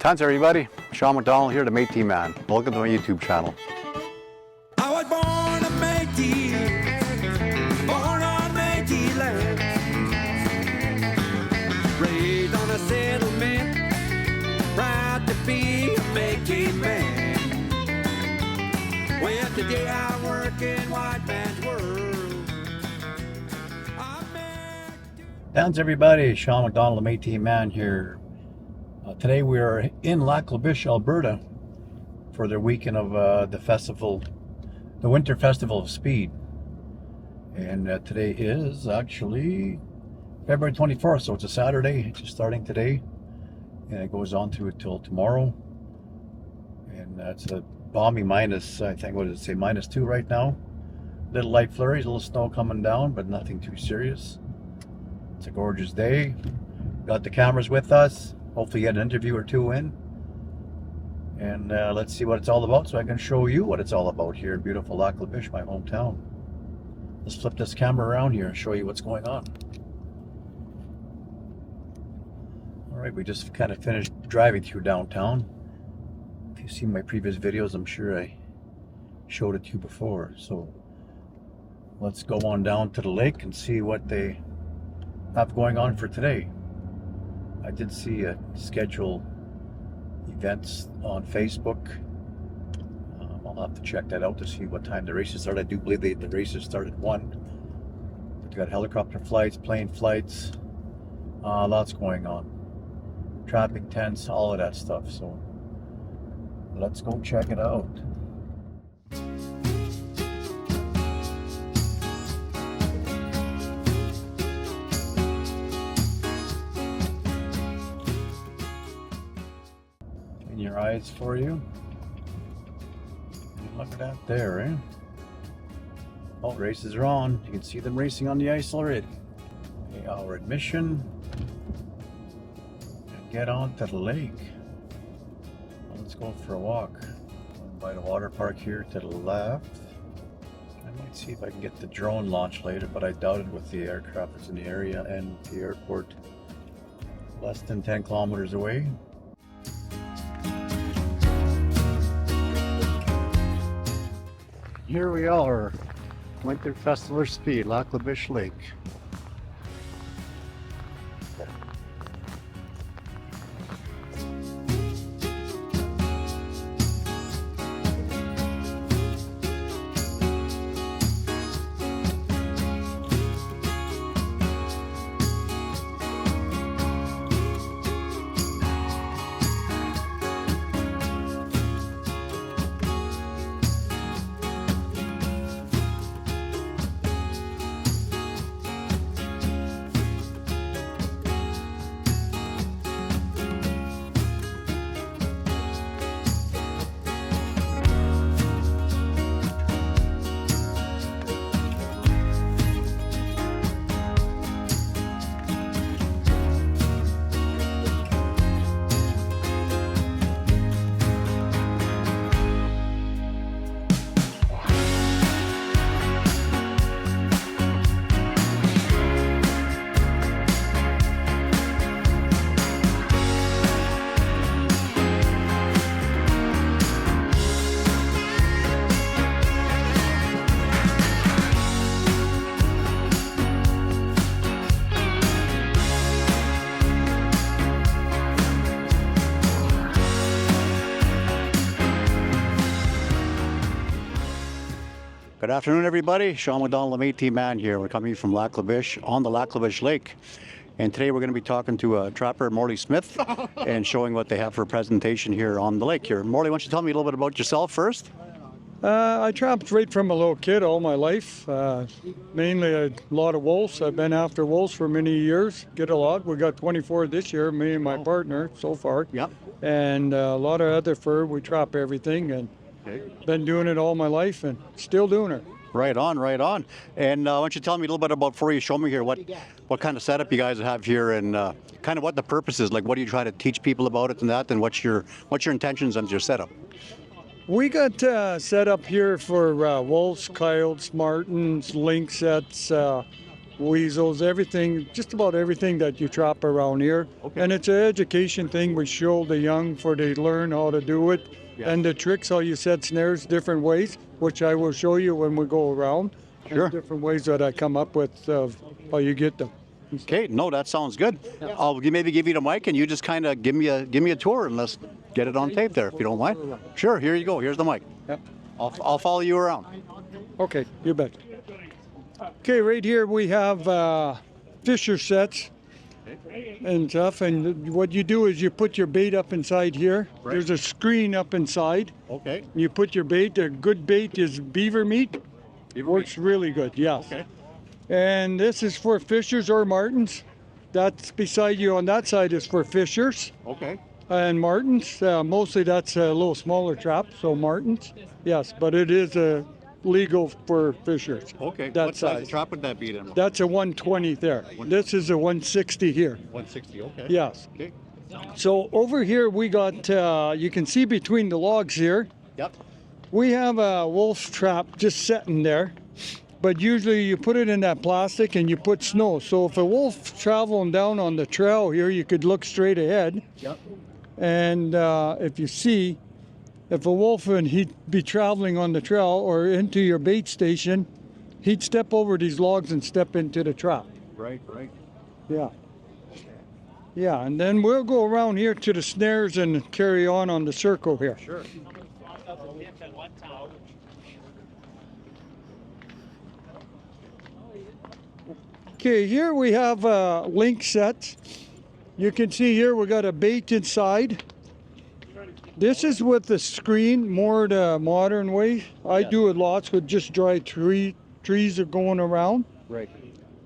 Tansi everybody, Shawn McDonald here, the Métis Man. Welcome to my YouTube channel. I was born a Métis, born on Métis land, raised on a settlement, proud to be a Métis Man. Well, today I work in white man's world. Tansi everybody, Shawn McDonald, the Métis Man here. Today we are in Lac La Biche, Alberta for their weekend of the festival, the Winter Festival of Speed. And today is actually February 24th, so it's a Saturday, just starting today. And it goes on to till tomorrow. And it's a balmy minus, I think, what does it say, -2 right now. Little light flurries, a little snow coming down, but nothing too serious. It's a gorgeous day. Got the cameras with us. Hopefully get an interview or two in. And let's see what it's all about so I can show you what it's all about here in beautiful Lac La Biche, my hometown. Let's flip this camera around here and show you what's going on. Alright, we just kind of finished driving through downtown. If you've seen my previous videos, I'm sure I showed it to you before. So let's go on down to the lake and see what they have going on for today. I did see scheduled events on Facebook. I'll have to check that out to see what time the races start. I do believe the races start at 1. But they got helicopter flights, plane flights, lots going on. Trapping tents, all of that stuff. So let's go check it out. Your eyes for you. Look at that there, eh? Oh, races are on. You can see them racing on the ice already. Okay, our admission. And get on to the lake. Well, let's go for a walk. By the water park here to the left. I might see if I can get the drone launch later, but I doubt it with the aircraft that's in the area and the airport less than 10 kilometers away. Here we are, Winter Festival of Speed, Lac La Biche Lake. Good afternoon, everybody. Shawn McDonald, the Métis Man here. We're coming from Lac La Biche on the Lac La Biche Lake. And today we're going to be talking to trapper Morley Smith and showing what they have for a presentation here on the lake here. Morley, why don't you tell me a little bit about yourself first? I trapped right from a little kid all my life. Mainly a lot of wolves. I've been after wolves for many years. Get a lot. We got 24 this year, me and my partner so far. Yep. And a lot of other fur. We trap everything and been doing it all my life and still doing it. Right on, right on. And why don't you tell me a little bit about, before you show me here, what kind of setup you guys have here and kind of what the purpose is. Like, what do you try to teach people about it and that, and what's your intentions and your setup? We got set up here for wolves, coyotes, martens, lynx. That's weasels, everything, just about everything that you trap around here. Okay. And it's an education thing. We show the young for they learn how to do it. Yeah. And the tricks, how you set snares different ways, which I will show you when we go around. Sure. There's different ways that I come up with of how you get them. Okay, no, that sounds good. I'll maybe give you the mic and you just kind of give me a tour and let's get it on tape there if you don't mind. Sure, here you go. Here's the mic. Yep. I'll follow you around. Okay, you bet. Okay, right here we have fisher sets and stuff. And what you do is you put your bait up inside here. Right. There's a screen up inside. Okay. You put your bait. A good bait is beaver meat. It works really good, yes. Okay. And this is for fishers or martins. That's beside you on that side is for fishers Okay. and martins. Mostly that's a little smaller trap, so martins. Yes, but it is legal for fishers. Okay. That What size size. trap would that be then? That's a 120 there. This is a 160 here. 160. Okay. Yes. Okay. So over here we got, you can see between the logs here, Yep. we have a wolf trap just sitting there. But usually you put it in that plastic and you put snow. So if a wolf traveling down on the trail here, you could look straight ahead. Yep. And if you see, if a wolf and he'd be traveling on the trail or into your bait station, he'd step over these logs and step into the trap. Right. Right. Yeah. Yeah, and then we'll go around here to the snares and carry on the circle here. Sure. Okay, here we have link sets. You can see here we got a bait inside. This is with the screen, more the modern way. I do it lots with just dry trees are going around. Right.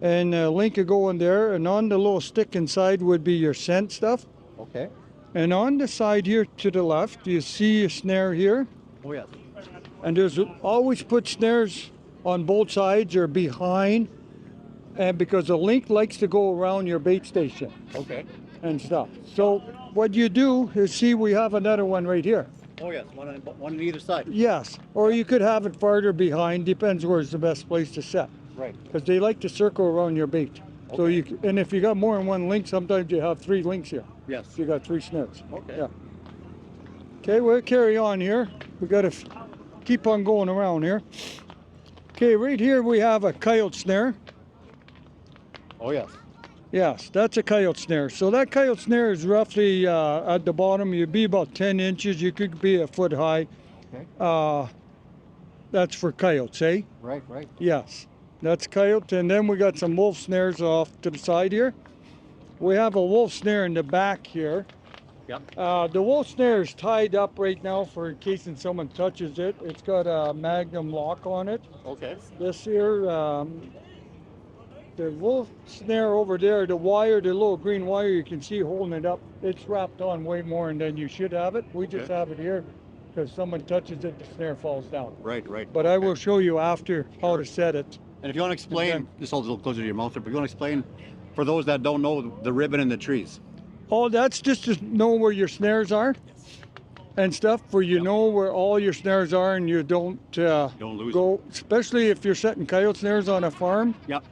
And link will go in there, and on the little stick inside would be your scent stuff. Okay. And on the side here to the left, you see a snare here. Oh yes. And there's always put snares on both sides or behind, and because the link likes to go around your bait station Okay. and stuff. So what you do is, see, we have another one right here. Oh yes. One on either side. Yes, or you could have it farther behind, depends where's the best place to set, Right. because they like to circle around your bait. So Okay. and if you got more than one link, sometimes you have 3 links here. Yes. You got 3 snares. Okay. Yeah. Okay, we'll carry on here. We got to keep on going around here. Okay, right here we have a coyote snare. Oh yes. Yes, that's a coyote snare. So that coyote snare is roughly at the bottom. You'd be about 10 inches. You could be a foot high. Okay. That's for coyotes, eh? Right. Right. Yes, that's coyote. And then we got some wolf snares off to the side here. We have a wolf snare in the back here. Yep. The wolf snare is tied up right now for in case someone touches it. It's got a magnum lock on it. Okay. This here, the wolf snare over there, the wire, the little green wire you can see holding it up, it's wrapped on way more than you should have it. We just Okay. have it here because someone touches it, the snare falls down. Right. Right. But I will show you after how to set it. And if you want to explain, this holds a little closer to your mouth, but if you want to explain for those that don't know the ribbon and the trees. Oh, that's just to know where your snares are and stuff, where you know where all your snares are and you don't lose go, especially if you're setting coyote snares on a farm. Yep.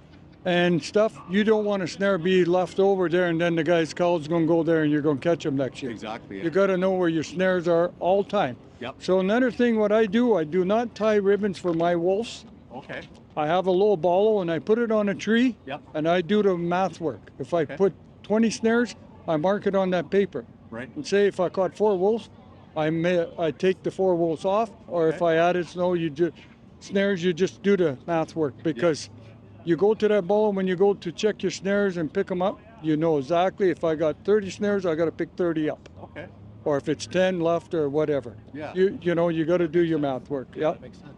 And stuff, you don't want a snare be left over there and then the guy's cow's going to go there and you're going to catch him next year. Exactly. Yeah. You got to know where your snares are all time. Yep. So another thing what I do not tie ribbons for my wolves. Okay. I have a little ball and I put it on a tree. Yep. And I do the math work. If I put 20 snares, I mark it on that paper. Right. And say if I caught 4 wolves, I take the 4 wolves off, or if I added snow, snares, you just do the math work, because you go to that ball, and when you go to check your snares and pick them up, you know exactly if I got 30 snares, I got to pick 30 up. Okay. Or if it's 10 left or whatever. Yeah. You know, you got to do your math work. Yeah. Makes sense.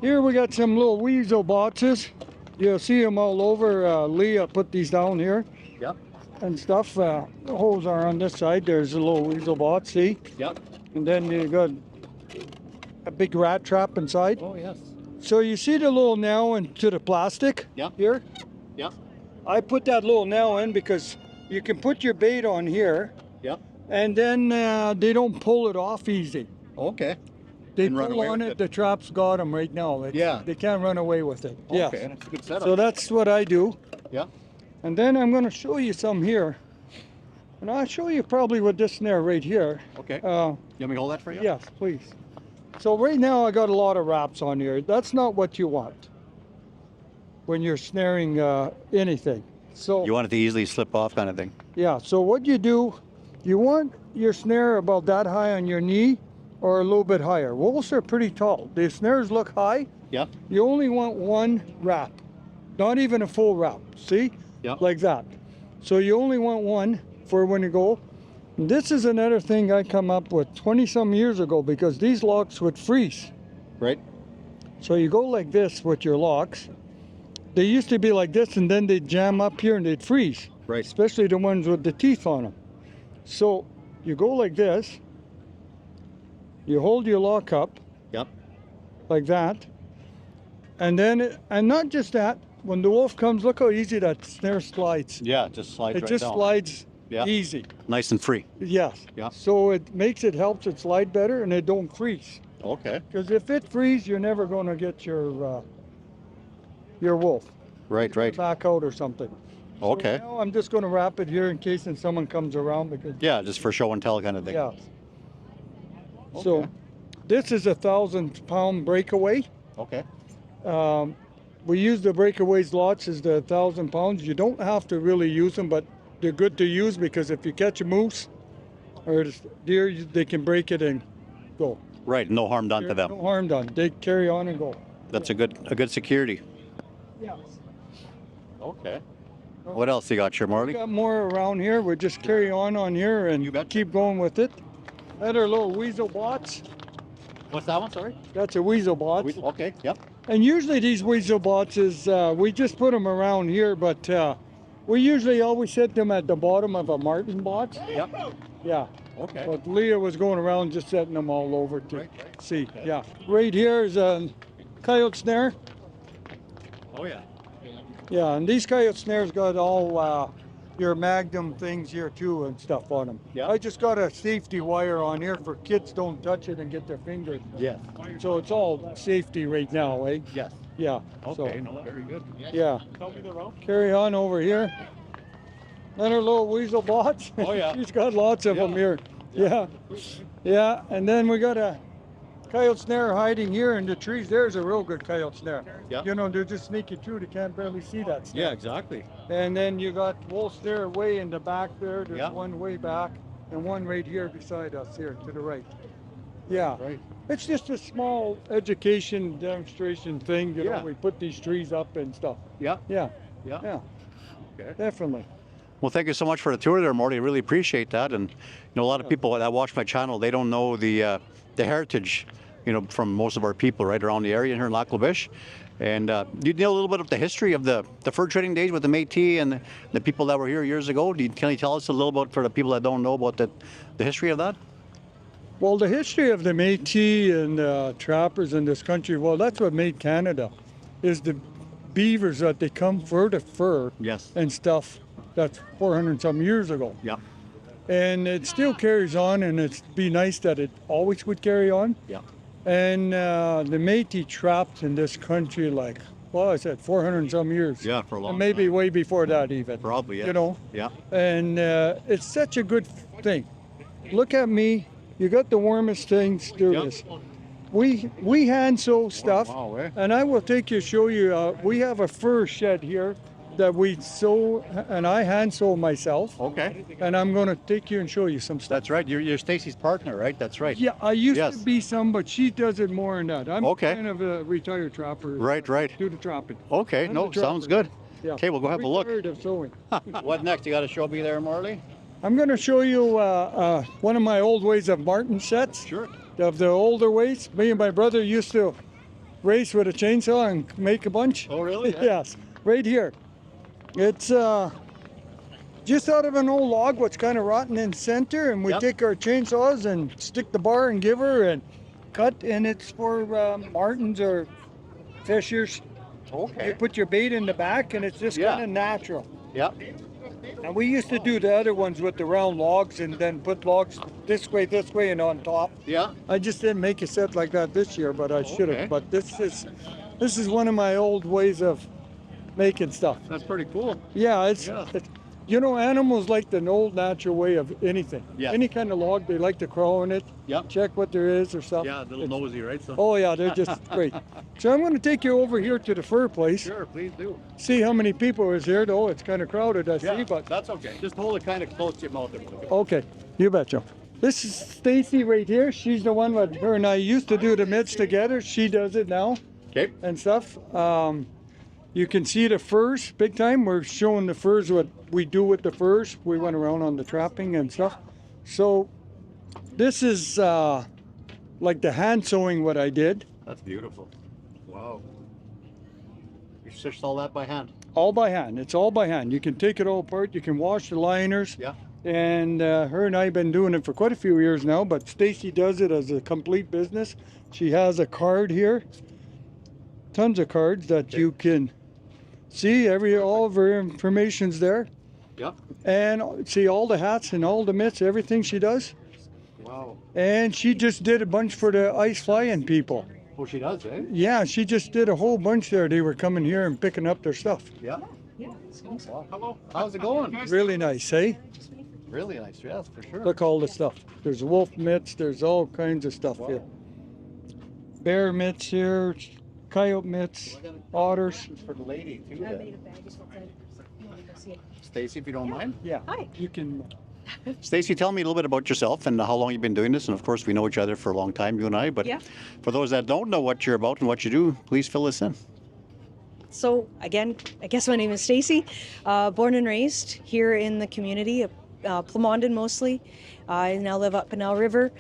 Here we got some little weasel boxes. You'll see them all over. Leah put these down here. Yep. And stuff. The holes are on this side. There's a little weasel box, see? Yep. And then you got a big rat trap inside. Oh yes. So you see the little nail into the plastic here? Yep. I put that little nail in because you can put your bait on here, Yep. and then they don't pull it off easy. Okay. They and run pull away on with it. The traps got them right now. Yeah. They can't run away with it. Okay, Yes. that's a good setup. So that's what I do. Yeah. And then I'm going to show you some here. And I'll show you probably with this snare right here. Okay. Uh, You want me to hold that for you? yes, please. So right now I got a lot of wraps on here. That's not what you want when you're snaring anything. So You want it to easily slip off kind of thing. yeah, so what you do, you want your snare about that high on your knee or a little bit higher. Wolves are pretty tall. The snares look high. Yeah. You only want one wrap, not even a full wrap. See? Yeah. Like that. So you only want one for when you go. And this is another thing I come up with 20 some years ago because these locks would freeze. Right. So you go like this with your locks. They used to be like this and then they'd jam up here and they'd freeze. Right. Especially the ones with the teeth on them. So you go like this. You hold your lock up Yep. like that. And then, and not just that, when the wolf comes, look how easy that snare slides. Yeah, it just slides It right just down. slides Yeah. easy. Nice and free. Yes. Yeah. So it makes it helps it slide better and it don't freeze. Okay. Because if it freezes, you're never going to get your wolf Right, right. back out or something. Okay. So now I'm just going to wrap it here in case someone comes around because Yeah, just for show and tell kind of thing. yeah. So Okay. this is a 1,000-pound breakaway. Okay. We use the breakaways lots as the 1,000 pounds. You don't have to really use them, but they're good to use because if you catch a moose or a deer, they can break it and go. Right, no harm done to them. No harm done. They carry on and go. That's a good security. Yeah. Okay. What else you got here, Morley? Got more around here. We just carry on here and You betcha. keep going with it. Other little weasel bots. What's that one, sorry? That's a weasel bot. Okay, yep. And usually these weasel bots is, we just put them around here, but we usually always set them at the bottom of a marten bot. Yep. Yeah. Okay. But Leah was going around just setting them all over to Right. see. Yeah. Right here is a coyote snare. Oh yeah. Yeah, and these coyote snares got all your Magnum things here too and stuff on them. Yeah. I just got a safety wire on here for kids don't touch it and get their fingers. Yes. So it's all safety right now, eh? Yes. Yeah. Okay, So, no, very good. yeah. Carry on over here. Another little weasel bot. Oh, yeah. She's got lots of Yeah. them here. Yeah. Yeah. And then we got a coyote snare hiding here in the trees. There's a real good coyote snare. Yeah. You know, they're just sneaky through. They can't barely see that snare. Yeah, exactly. And then you got wolf snare way in the back there. There's Yeah. one way back and one right here beside us here to the right. Yeah. Right. It's just a small education demonstration thing. You Yeah. know, we put these trees up and stuff. Yeah. Yeah. Yeah. Yeah. Okay. Definitely. Well, thank you so much for the tour there, Morty. I really appreciate that. And you know, a lot of people that watch my channel, they don't know the heritage, you know, from most of our people right around the area here in Lac La Biche. And you know a little bit of the history of the fur trading days with the Métis and the people that were here years ago. Can you tell us a little bit for the people that don't know about the history of that? Well, the history of the Métis and trappers in this country, well, that's what made Canada, is the beavers that they come fur to fur Yes. and stuff. That's 400 some years ago. Yeah. And it still carries on, and it'd be nice that it always would carry on. Yeah. And the Métis trapped in this country like, well, I said 400 and some years. Yeah, for a long And maybe time. way before that even. Probably, yeah. You know? Yeah. And it's such a good thing. Look at me. You got the warmest things. Do Yep. this. We hand sew stuff. Wow, eh? And I will take you, show you. We have a fur shed here that we sew, and I hand sew myself. Okay. And I'm going to take you and show you some stuff. That's right. You're Stacy's partner, right? That's right. Yeah, I used Yes. to be some, but she does it more than that. I'm Okay. kind of a retired trapper. Right, right. Do the trapping. Okay. I'm No, the sounds trapper. good. Yeah. Okay, we'll go have a look. Retired of sewing. What next? You got to show me there, Morley? I'm going to show you one of my old ways of marten sets. Sure. Of the older ways. Me and my brother used to race with a chainsaw and make a bunch. Oh, really? Yeah. Yes, right here. It's just out of an old log, what's kind of rotten in center, and we Yep. take our chainsaws and stick the bar and give her and cut, and it's for martens or fishers. You Okay. put your bait in the back, and it's just Yeah. kind of natural. Yeah. And we used to do the other ones with the round logs and then put logs this way, and on top. Yeah. I just didn't make a set like that this year, but I should have. Okay. But this is one of my old ways of making stuff. That's pretty cool. Yeah, Yeah. you know, animals like the old natural way of anything. Yeah. Any kind of log, they like to crawl on it, Yep. check what there is or stuff. Yeah, a little nosy, right? So. Oh yeah, they're just great. So I'm going to take you over here to the fur place. Sure, please do. See how many people is here. Though it's kind of crowded, I Yeah, see, but that's okay. Just hold it kind of close to your mouth. Okay. okay, you betcha. This is Stacy right here. She's the one with her and I used to do the mitts together. She does it now Okay. and stuff. You can see the furs big time. We're showing the furs, what we do with the furs. We went around on the trapping and stuff. So this is like the hand sewing what I did. That's beautiful. Wow. You stitched all that by hand? All by hand. It's all by hand. You can take it all apart. You can wash the liners. Yeah. And her and I have been doing it for quite a few years now, but Stacy does it as a complete business. She has a card here. Tons of cards that you can see. All of her information's there. Yep. And see all the hats and all the mitts, everything she does. Wow. And she just did a bunch for the ice flying people. Oh, she does, eh? Yeah, she just did a whole bunch there. They were coming here and picking up their stuff. Yeah. Wow. Hello. How's it going? Really nice, eh? Really nice, yes, for sure. Look all the stuff. There's wolf mitts, there's all kinds of stuff here. Bear mitts here, coyote mitts, otters. For the lady, too, then. Stacy, if you don't mind. Yeah. Hi. You can. Stacy, tell me a little bit about yourself and how long you've been doing this. And of course, we know each other for a long time, you and I. But Yeah. for those that don't know what you're about and what you do, please fill us in. So again, I guess my name is Stacy. Born and raised here in the community, Plamondon mostly. I now live up Canal River.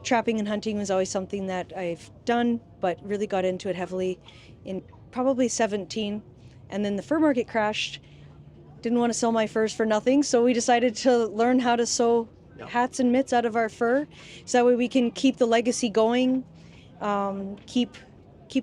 Trapping and hunting was always something that I've done, but really got into it heavily in probably 17. And then the fur market crashed. Didn't want to sell my furs for nothing, so we decided to learn how to sew hats and mitts out of our fur, so that way we can keep the legacy going, keep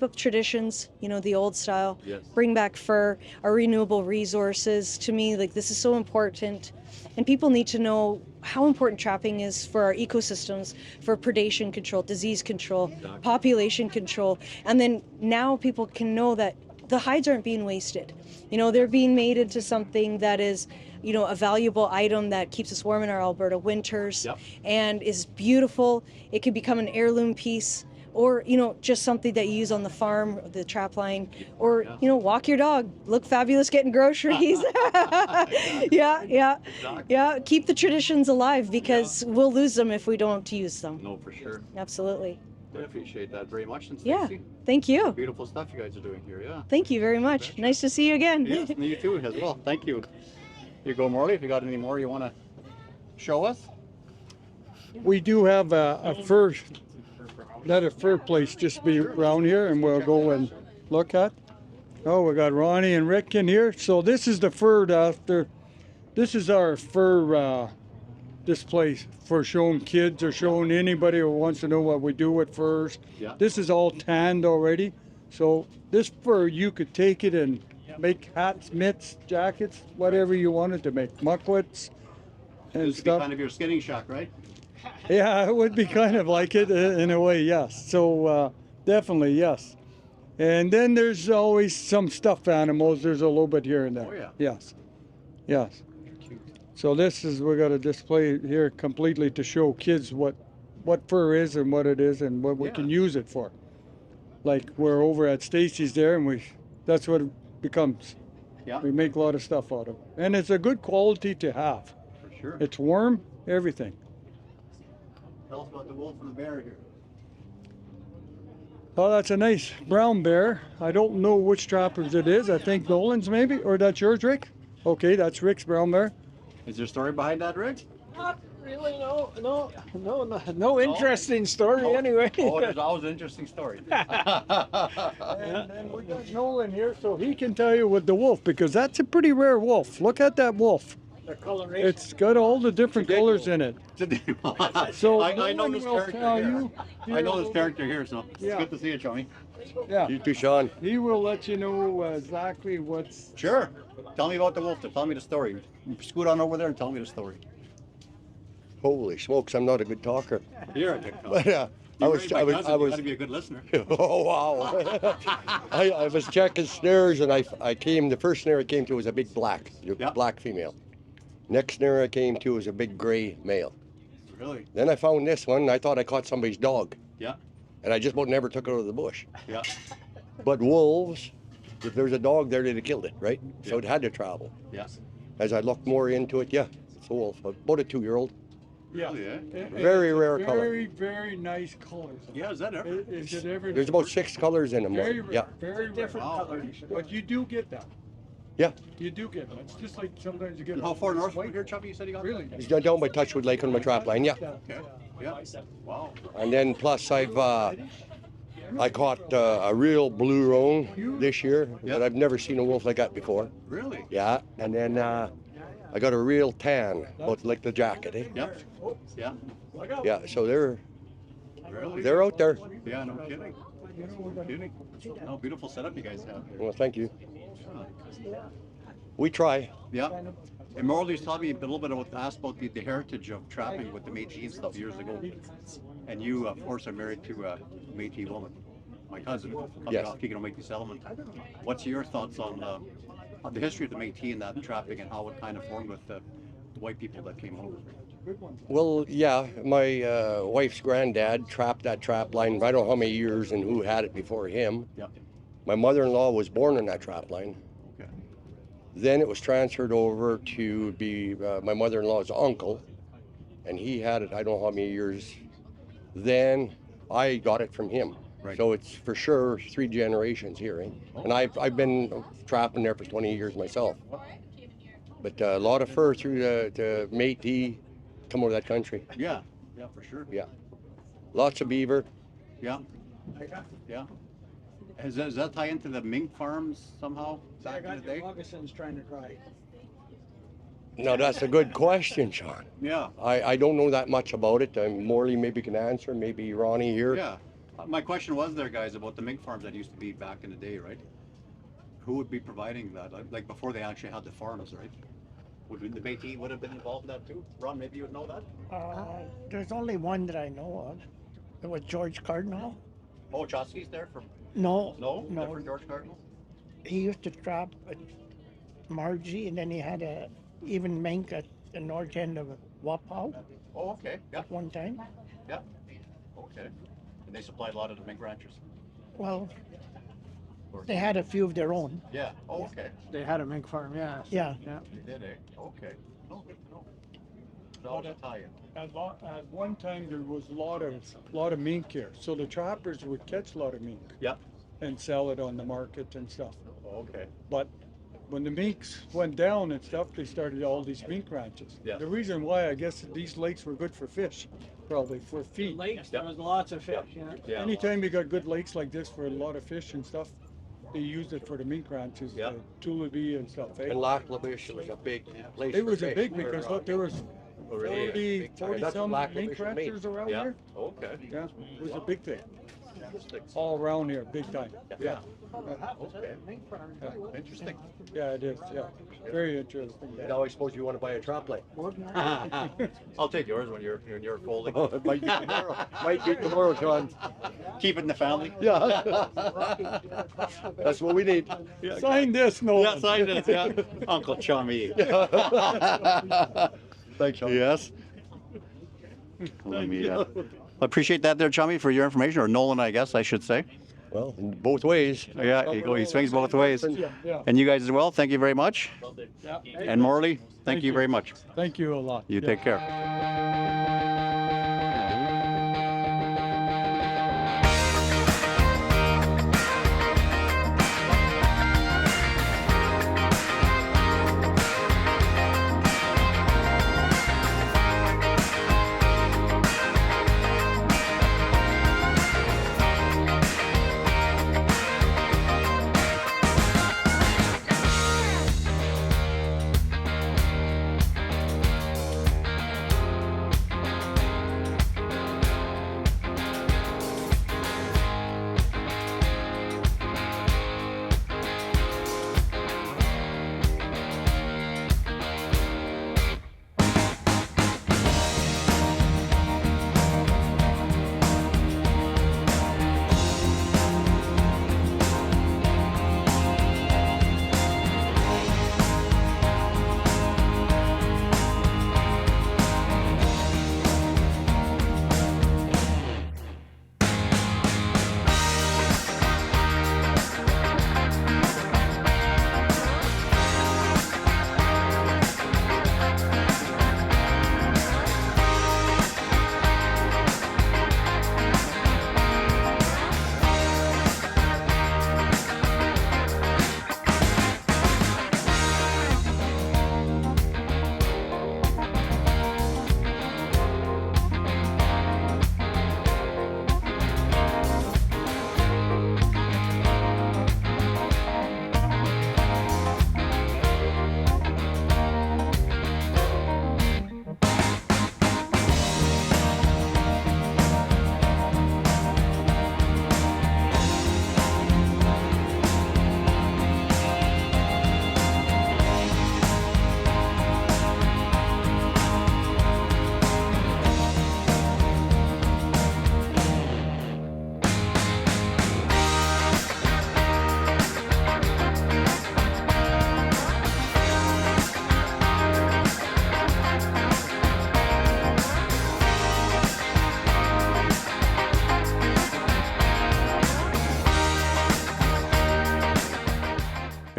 up traditions, you know, the old style, Yes. bring back fur, our renewable resources. To me, like, this is so important, and people need to know how important trapping is for our ecosystems, for predation control, disease control, population control, and then now people can know that the hides aren't being wasted. You know, they're being made into something that is, you know, a valuable item that keeps us warm in our Alberta winters. Yep. And is beautiful. It could become an heirloom piece, or, you know, just something that you use on the farm, the trap line, or, you know, walk your dog, look fabulous getting groceries. Yeah. Keep the traditions alive, because we'll lose them if we don't use them. No, for sure. Absolutely. I appreciate that very much. And Yeah. Stacy, Thank you. beautiful stuff you guys are doing here, yeah. Thank you very much. Nice to see you again. Yes, and you too as well. Thank you. Here you go, Morley. If you got any more you want to show us. We do have a fur, another fur place just be around here, and we'll go and look at. Oh, we got Ronnie and Rick in here. So this is the fur after. This is our fur display for showing kids or showing anybody who wants to know what we do with furs. Yeah. This is all tanned already. So this fur, you could take it and make hats, mitts, jackets, whatever you wanted to make, mucklets and This would be stuff. kind of your skinning shack, right? Yeah, it would be kind of like it in a way, yes. So definitely, yes. And then there's always some stuffed animals. There's a little bit here and there. Oh, yeah. Yes, yes. So this is, we got a display here completely to show kids what fur is and what it is and what we can use it for. Like we're over at Stacy's there, and that's what it becomes. Yeah. We make a lot of stuff out of it. And it's a good quality to have. For sure. It's warm, everything. Tell us about the wolf and the bear here. Oh, that's a nice brown bear. I don't know which trappers it is. I think Nolan's maybe, or that's yours, Rick? Okay, that's Rick's brown bear. Is there a story behind that, Rick? Not really, no interesting story anyway. Oh, there's always an interesting story. And then we got Nolan here, so he can tell you with the wolf, because that's a pretty rare wolf. Look at that wolf. The coloration. It's got all the different colors in it. So I no know one this will character tell here. you. I know this character here, so it's Yeah. good to see you, Johnny. Yeah, You too, Shawn. he will let you know exactly what's. Sure. Tell me about the wolf. Tell me the story. Scoot on over there and tell me the story. Holy smokes, I'm not a good talker. You're a good But I was, You gotta be a good listener. oh wow. I was checking snares and I came, the first snare I came to was a big black, Yeah. black female. Next snare I came to was a big gray male. Really? Then I found this one, I thought I caught somebody's dog. Yeah. And I just about never took it out of the bush. Yeah. But wolves, if there's a dog there, they'd have killed it, right? So Yeah. it had to travel. Yeah. As I looked more into it, yeah, it's a wolf, about a 2-year-old. Yeah. Really, eh? Very rare color. Very, very nice colors. Yeah, is that ever? Is it ever? There's about 6 colors in them. Very rare. Yeah. Very rare. Different Wow. colors. But you do get that. Yeah. You do get that. It's just like sometimes you get. And how far north from here, Chubby, you said you got? Really? He's down by Touchwood Lake on my trap line, yeah. Okay. Yeah. Wow. And then plus I caught a real blue roan this year, Yeah. but I've never seen a wolf like that before. Really? Yeah. And then I got a real tan, about like the jacket, eh? Yeah. Yeah. Yeah. So they're Really? out there. Yeah, no kidding. No kidding. Oh, beautiful setup you guys have. Well, thank you. We try. Yeah. And Morley's told me a little bit asked about the heritage of trapping with the Métis and stuff years ago. And you, of course, are married to a Métis woman. My cousin, Yes. off Kinanâskomitin settlement. What's your thoughts on the history of the Métis and that trapping and how it kind of formed with the white people that came over? Well, yeah, my wife's granddad trapped that trap line. I don't know how many years and who had it before him. Yeah. My mother-in-law was born in that trap line. Okay. Then it was transferred over to be my mother-in-law's uncle, and he had it I don't know how many years. Then I got it from him. Right. So it's for sure 3 generations here, eh? And I've been trapping there for 20 years myself. But a lot of fur through the Métis come over that country. Yeah. Yeah, for sure. Yeah. Lots of beaver. Yeah. Yeah. Does that tie into the mink farms somehow I back in the got day? your moccasins trying to dry. Now that's a good question, Shawn. Yeah. I don't know that much about it. Morley maybe can answer, maybe Ronnie here. Yeah. My question was there, guys, about the mink farms that used to be back in the day, right? Who would be providing that? Like before they actually had the farms, right? Would the Métis would have been involved in that too? Ron, maybe you would know that? There's only one that I know of. It was George Cardinal. Oh, Chosky's there from? No, No, no. different George Cardinal. He used to trap at Margie, and then he had a even mink at the north end of Wapow Oh, okay. Yeah, at one time. yeah. Okay. And they supplied a lot of the mink ranchers. Well, they had a few of their own. Yeah. Oh, okay. They had a mink farm, yeah. Yeah. They did, eh? Okay. No, good to know. That was a tie-in. At one time, there was a lot of mink here, so the trappers would catch a lot of mink Yeah. and sell it on the market and stuff. Oh, okay. But when the minks went down and stuff, they started all these mink ranches. Yeah. The reason why, I guess, these lakes were good for fish, probably for feed. Lakes, Yeah. there was lots of fish, yeah. Yeah. Anytime you got good lakes like this for a lot of fish and stuff, they used it for the mink ranches, Yeah. Tulabee and stuff. Eh? And Lac La Biche was a big place. It for was a fish. big because look, there was Oh, really? 40 That's some Lac La mink Biche was made. ranchers around Yeah. here. Okay. Yeah, it was a big thing. All around here, big time. Yeah, Okay. Interesting. yeah, it is. Yeah, very interesting. Now I suppose you want to buy a trap line. I'll take yours when you're folding. Oh, it might be tomorrow. Might be tomorrow, Shawn. Keep it in the family. Yeah. That's what we need. Sign this, no. Yeah, sign this. Yeah. Uncle Chummy. Thanks, Shawn. Yes. Let me. Appreciate that, there, Chummy, for your information, or Nolan, I guess I should say. Well, in both ways. Yeah, he swings both ways. Yeah. And you guys as well. Thank you very much. Yeah. And Morley, thank you very much. Thank you a lot. You Yeah. take care.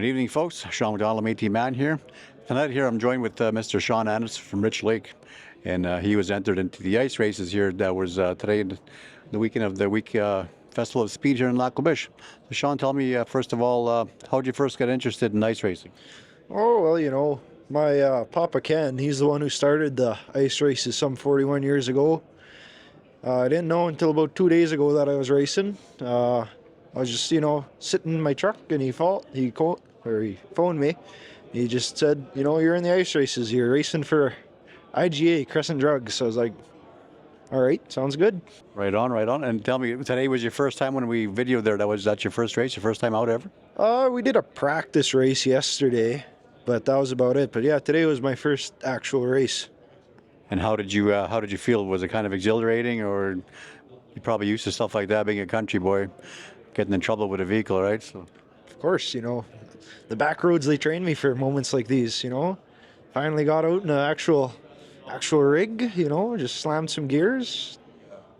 Good evening, folks. Shawn McDonald, Métis Man here. Tonight here I'm joined with Mr. Shawn Anderson from Rich Lake, and he was entered into the ice races here. That was today, the weekend of the Festival of Speed here in Lac La Biche. So Shawn, tell me first of all, how did you first get interested in ice racing? Oh, well, you know, my Papa Ken, he's the one who started the ice races some 41 years ago. I didn't know until about 2 days ago that I was racing. I was just, you know, sitting in my truck, and he phoned me. He just said, you know, you're in the ice races. You're racing for IGA, Crescent Drugs. So I was like, all right, sounds good. Right on, right on. And tell me, today was your first time when we videoed there. That your first race, your first time out ever? We did a practice race yesterday, but that was about it. But yeah, today was my first actual race. And how did you feel? Was it kind of exhilarating, or you probably used to stuff like that, being a country boy, getting in trouble with a vehicle, right? So. Of course, you know, the back roads, they train me for moments like these, you know. Finally got out in an actual rig, you know, just slammed some gears,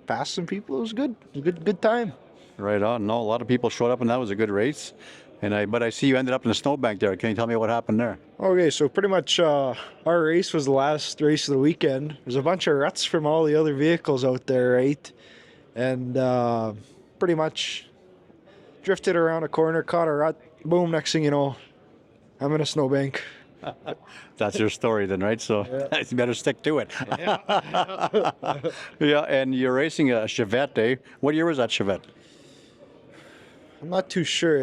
passed some people. It was good. It was a good time. Right on. No, a lot of people showed up, and that was a good race. But I see you ended up in a snowbank there. Can you tell me what happened there? Okay, so pretty much our race was the last race of the weekend. There's a bunch of ruts from all the other vehicles out there, right? And pretty much drifted around a corner, caught a rut. Boom, next thing you know, I'm in a snowbank. That's your story then, right? So yeah. You better stick to it. Yeah, and you're racing a Chevette, eh? What year was that Chevette? I'm not too sure.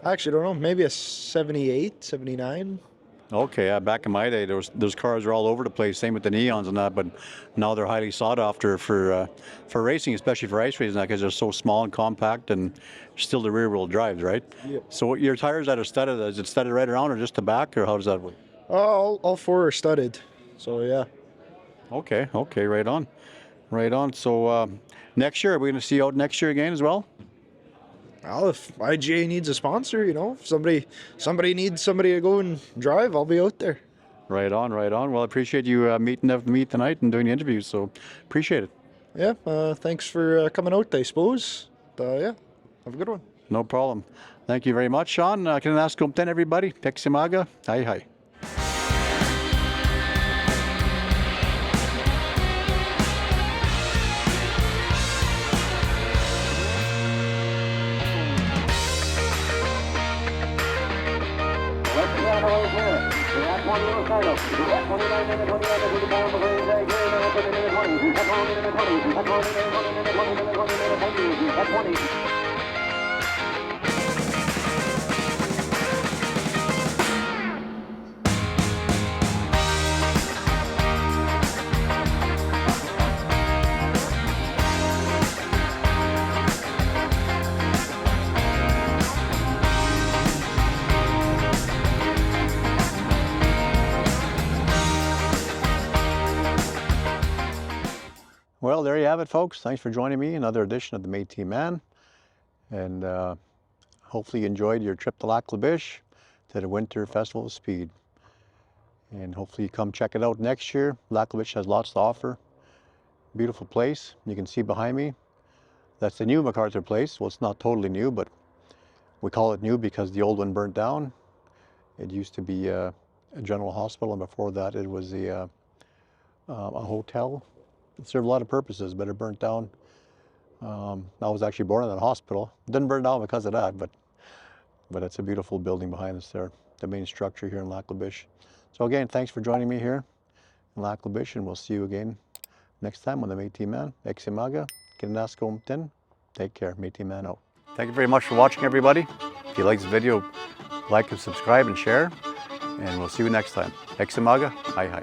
I actually don't know. Maybe a 78, 79. Okay, back in my day, those cars were all over the place. Same with the neons and that, but now they're highly sought after for racing, especially for ice racing, because they're so small and compact, and still the rear wheel drives, right? Yeah. So your tires that are studded, is it studded right around or just the back, or how does that work? All four are studded. So yeah. Okay, right on, right on. So next year, are we going to see you out next year again as well? Well, if IGA needs a sponsor, you know, if somebody needs somebody to go and drive, I'll be out there. Right on, right on. Well, I appreciate you meeting up with me tonight and doing the interview, so appreciate it. Yeah, thanks for coming out, I suppose. Yeah, have a good one. No problem. Thank you very much, Shawn. Kinanâskomitin, everybody. Ekoski Maka. Hi. Well, there you have it, folks. Thanks for joining me. Another edition of the Métis Man. And hopefully you enjoyed your trip to Lac La Biche, to the Winter Festival of Speed. And hopefully you come check it out next year. Lac La Biche has lots to offer. Beautiful place. You can see behind me, that's the new MacArthur place. Well, it's not totally new, but we call it new because the old one burnt down. It used to be a general hospital, and before that it was a hotel. It served a lot of purposes, but it burnt down. I was actually born in a hospital. It didn't burn down because of that, but it's a beautiful building behind us there, the main structure here in Lac La Biche. So again, thanks for joining me here in Lac La Biche, and we'll see you again next time on the Métis Man. Ekoski Maka, Kinanâskomitin. Take care, Métis Man out. Thank you very much for watching, everybody. If you like this video, like and subscribe and share, and we'll see you next time. Ekoski Maka, hi.